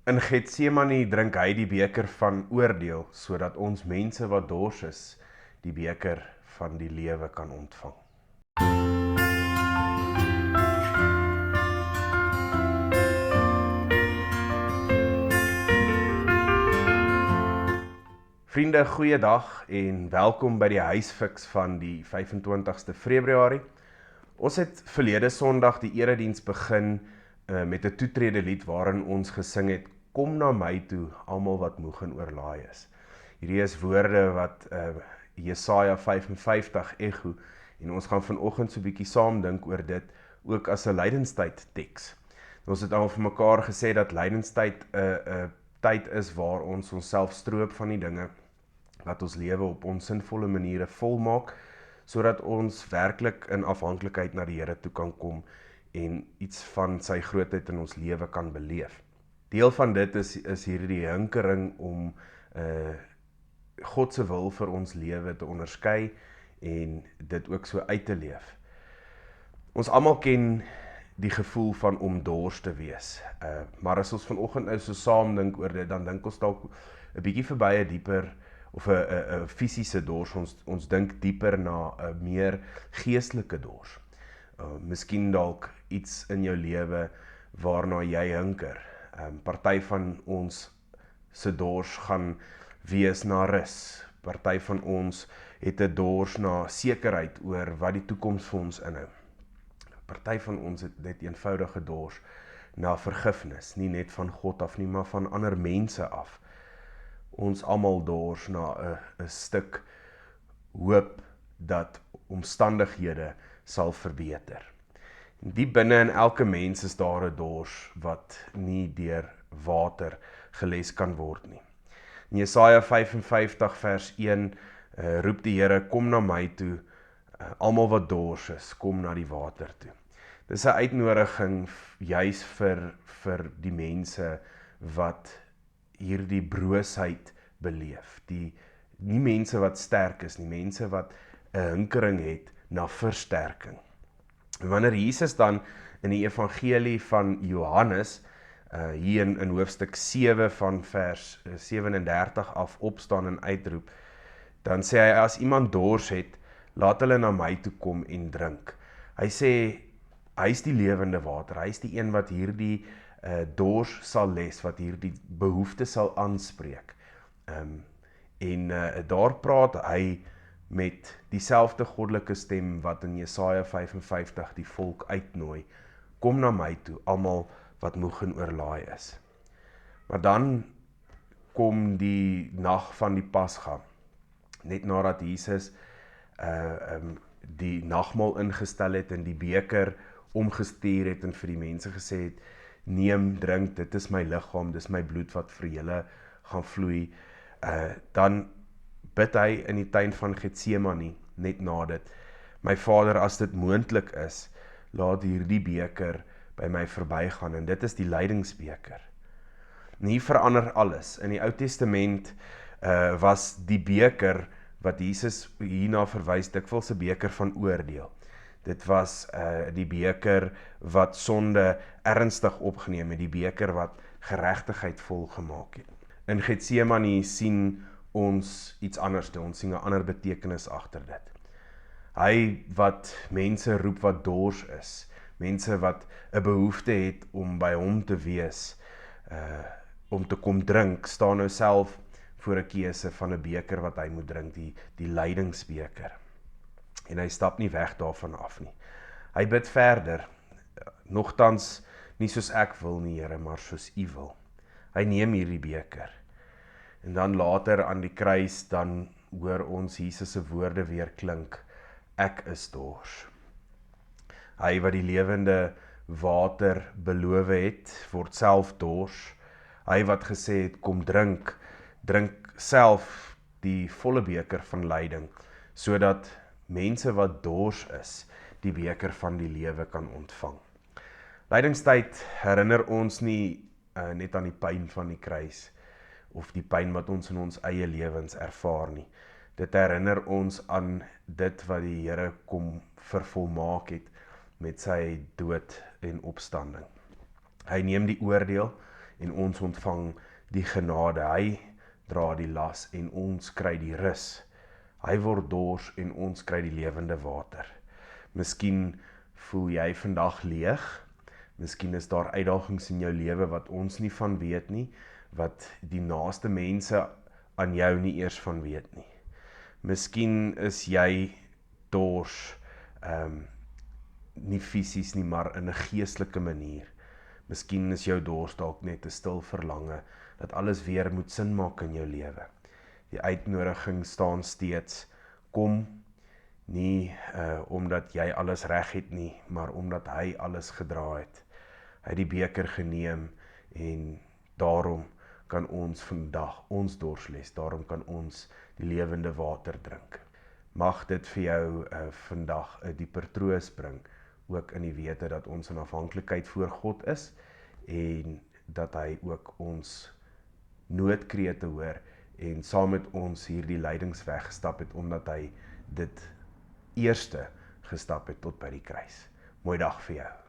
In Getsemane drink hy die beker van oordeel, sodat ons mense wat dors is, die beker van die lewe kan ontvang. Vriende, goeiedag en welkom by die huisfiks van die 25ste Februarie. Ons het verlede Sondag die erediens begin met 'n toetrede lied waarin ons gesing het, kom na my toe, almal wat moeg en oorlaai is. Hierdie is woorde wat Jesaja 55 echo, en ons gaan vanoggend so 'n bietjie saam dink oor dit, ook as 'n lydenstyd teks. Ons het al vir mekaar gesê dat lydenstyd 'n tyd is waar ons onsself stroop van die dinge wat ons lewe op ons sinvolle maniere volmaak, sodat ons werklik in afhanklikheid na die Here toe kan kom en iets van sy grootheid in ons lewe kan beleef. Deel van dit is hierdie hinkering om God se wil vir ons lewe te onderskei en dit ook so uit te leef. Ons almal ken die gevoel van om dors te wees, maar as ons vanoggend nou so saam dink oor dit, dan dink ons dalk 'n bietjie verby 'n dieper of 'n fisiese dors, ons dink dieper na 'n meer geestelike dors. Miskien dalk iets in jou lewe waarna jy hinker. Party van ons se dors gaan wees na rus. Party van ons het 'n dors na sekerheid oor wat die toekoms vir ons inhou. Party van ons het net eenvoudige dors na vergifnis, nie net van God af nie, maar van ander mense af. Ons almal dors na 'n stuk hoop dat omstandighede sal verbeter. Diep binne in elke mens is daar 'n dors wat nie deur water geles kan word nie. In Jesaja 55 vers 1 roep die Here, kom na my toe, almal wat dors is, kom na die water toe. Dis 'n uitnodiging juis vir die mense wat hierdie broosheid beleef. Nie mense wat sterk is nie, mense wat 'n hinkering het na versterking. Wanneer Jesus dan in die evangelie van Johannes, hier in hoofstuk 7 van vers 37 af opstaan en uitroep, dan sê hy, as iemand dors het, laat hulle na my toe kom en drink. Hy sê, hy is die lewende water, hy is die een wat hierdie dors sal les, wat hierdie behoefte sal aanspreek. Daar praat hy met dieselfde goddelike stem wat in Jesaja 55 die volk uitnooi, kom na my toe, almal wat moeg en oorlaai is. Maar dan kom die nag van die Pasga, net nadat Jesus die nagmaal ingestel het en die beker omgestuur het en vir die mense gesê het, neem, drink, dit is my liggaam, dit is my bloed wat vir julle gaan vloei. Dan bid hy in die tuin van Getsemane, net na dit, my Vader, as dit moontlik is, laat hierdie beker by my verbygaan, en dit is die lydingsbeker. En hier verander alles. In die Ou Testament was die beker wat Jesus hierna verwys, dikwels 'n beker van oordeel. Dit was die beker wat sonde ernstig opgeneem het, die beker wat geregtigheid volgemaak het. In Getsemane sien ons iets anders, ons sien 'n ander betekenis agter dit. Hy wat mense roep wat dors is, mense wat 'n behoefte het om by hom te wees, om te kom drink, staan nou self voor 'n keuse van 'n beker wat hy moet drink, die lydingsbeker. En hy stap nie weg daarvan af nie. Hy bid verder, nogtans nie soos ek wil nie, Here, maar soos U wil. Hy neem hierdie beker. En dan later aan die kruis, dan hoor ons Jesus se woorde weer klink, ek is dors. Hy wat die lewende water beloof het, word self dors. Hy wat gesê het, kom drink self die volle beker van lyding, sodat mense wat dors is, die beker van die lewe kan ontvang. Lydingstyd herinner ons nie net aan die pyn van die kruis, of die pyn wat ons in ons eie lewens ervaar nie. Dit herinner ons aan dit wat die Here kom vervolmaak het met sy dood en opstanding. Hy neem die oordeel en ons ontvang die genade. Hy dra die las en ons kry die rus. Hy word dors en ons kry die lewende water. Miskien voel jy vandag leeg. Miskien is daar uitdagings in jou lewe wat ons nie van weet nie, wat die naaste mense aan jou nie eers van weet nie. Miskien is jy dors, nie fisies nie, maar in 'n geestelike manier. Miskien is jou dors dalk net 'n stil verlange, dat alles weer moet sin maak in jou lewe. Die uitnodiging staan steeds, kom, nie omdat jy alles reg het nie, maar omdat hy alles gedra het. Hy het die beker geneem en daarom kan ons vandag ons dors les, daarom kan ons die lewende water drink. Mag dit vir jou vandag 'n dieper troos bring, ook in die wete dat ons in afhanklikheid voor God is en dat hy ook ons noodkrete hoor en saam met ons hierdie lydingsweg gestap het, omdat hy dit eerste gestap het tot by die kruis. Mooi dag vir jou.